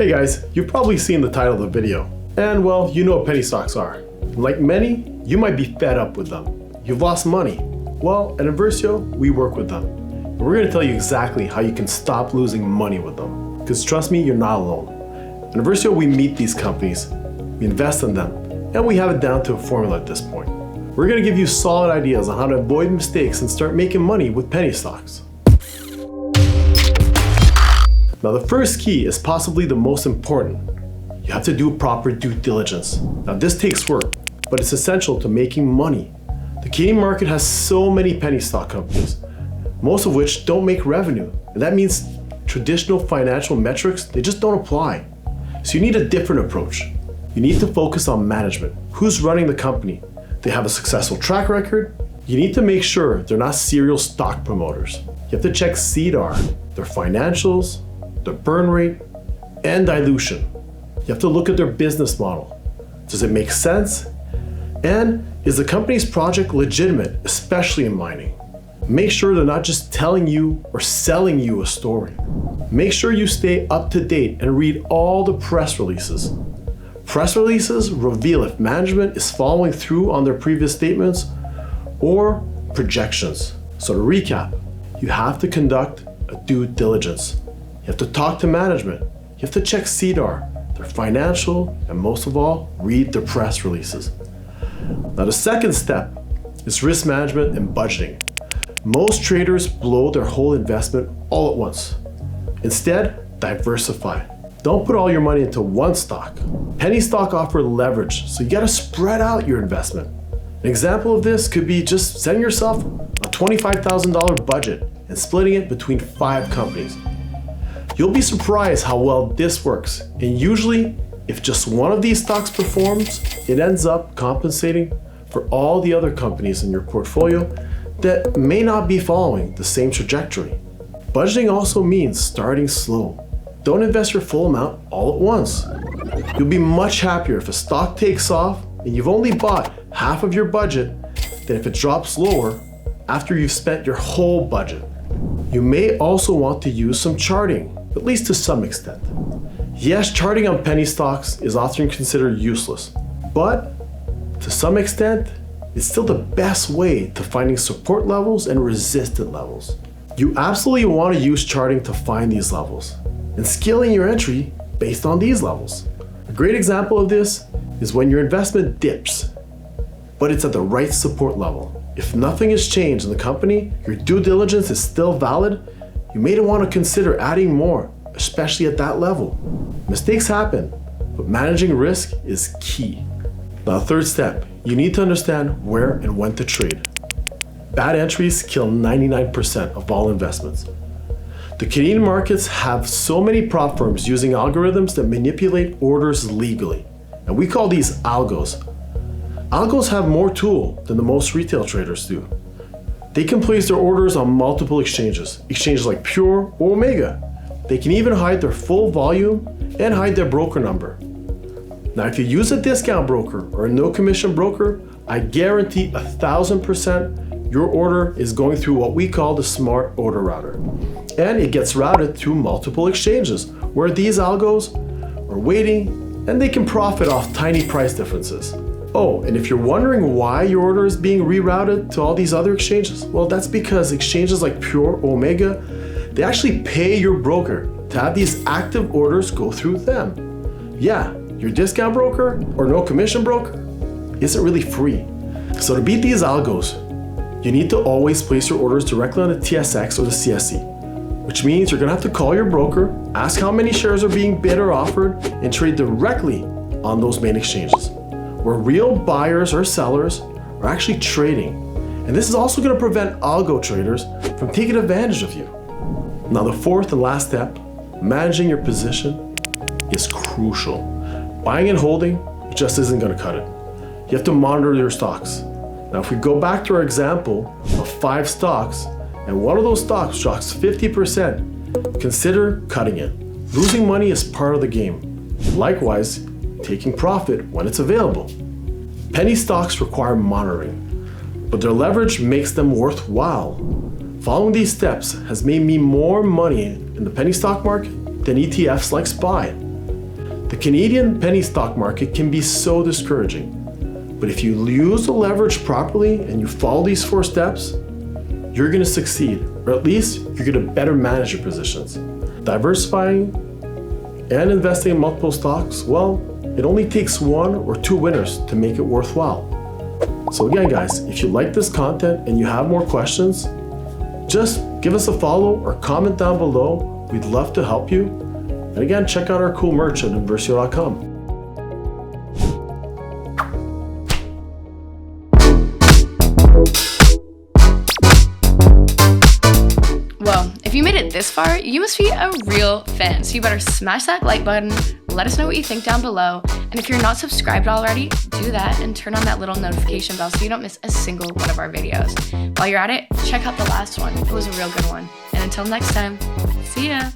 Hey guys, you've probably seen the title of the video, and well, you know what penny stocks are. Like many, you might be fed up with them. You've lost money. Well, at Inversio, we work with them. And we're going to tell you exactly how you can stop losing money with them. Because trust me, you're not alone. At Inversio, we meet these companies, we invest in them, and we have it down to a formula at this point. We're going to give you solid ideas on how to avoid mistakes and start making money with penny stocks. Now, the first key is possibly the most important. You have to do proper due diligence. Now, this takes work, but it's essential to making money. The Canadian market has so many penny stock companies, most of which don't make revenue. And that means traditional financial metrics, they just don't apply. So you need a different approach. You need to focus on management. Who's running the company? They have a successful track record. You need to make sure they're not serial stock promoters. You have to check CDR, their financials, their burn rate, and dilution. You have to look at their business model. Does it make sense? And is the company's project legitimate, especially in mining? Make sure they're not just telling you or selling you a story. Make sure you stay up to date and read all the press releases. Press releases reveal if management is following through on their previous statements or projections. So to recap, you have to conduct a due diligence. You have to talk to management. You have to check CDR, their financial, and most of all, read their press releases. Now, the second step is risk management and budgeting. Most traders blow their whole investment all at once. Instead, diversify. Don't put all your money into one stock. Penny stock offer leverage, so you gotta spread out your investment. An example of this could be just setting yourself a $25,000 budget and splitting it between 5 companies. You'll be surprised how well this works, and usually, if just one of these stocks performs, it ends up compensating for all the other companies in your portfolio that may not be following the same trajectory. Budgeting also means starting slow. Don't invest your full amount all at once. You'll be much happier if a stock takes off and you've only bought half of your budget than if it drops lower after you've spent your whole budget. You may also want to use some charting, at least to some extent. Yes, charting on penny stocks is often considered useless, but to some extent, it's still the best way to finding support levels and resistance levels. You absolutely want to use charting to find these levels and scaling your entry based on these levels. A great example of this is when your investment dips, but it's at the right support level. If nothing has changed in the company, your due diligence is still valid, you may want to consider adding more, especially at that level. Mistakes happen, but managing risk is key. Now, third step, you need to understand where and when to trade. Bad entries kill 99% of all investments. The Canadian markets have so many prop firms using algorithms that manipulate orders legally, and we call these algos. Algos have more tool than the most retail traders do. They can place their orders on multiple exchanges like Pure or Omega. They can even hide their full volume and hide their broker number. Now, if you use a discount broker or a no commission broker, I guarantee 1,000% your order is going through what we call the smart order router. And it gets routed through multiple exchanges where these algos are waiting and they can profit off tiny price differences. Oh, and if you're wondering why your order is being rerouted to all these other exchanges, well, that's because exchanges like Pure or Omega, they actually pay your broker to have these active orders go through them. Yeah, your discount broker or no commission broker isn't really free. So to beat these algos, you need to always place your orders directly on the TSX or the CSE, which means you're gonna have to call your broker, ask how many shares are being bid or offered, and trade directly on those main exchanges, where real buyers or sellers are actually trading. And this is also going to prevent algo traders from taking advantage of you. Now, the fourth and last step, managing your position, is crucial. Buying and holding just isn't going to cut it. You have to monitor your stocks. Now, if we go back to our example of 5 stocks, and one of those stocks drops 50%, consider cutting it. Losing money is part of the game. Likewise, taking profit when it's available. Penny stocks require monitoring, but their leverage makes them worthwhile. Following these steps has made me more money in the penny stock market than ETFs like SPY. The Canadian penny stock market can be so discouraging. But if you use the leverage properly and you follow these 4 steps, you're going to succeed, or at least you're going to better manage your positions. Diversifying and investing in multiple stocks, well, it only takes 1 or 2 winners to make it worthwhile. So again, guys, if you like this content and you have more questions, just give us a follow or comment down below. We'd love to help you. And again, check out our cool merch at Inversio.com. Well, if you made it this far, you must be a real fan. So you better smash that like button, let us know what you think down below. And if you're not subscribed already, do that and turn on that little notification bell so you don't miss a single one of our videos. While you're at it, check out the last one. It was a real good one. And until next time, see ya.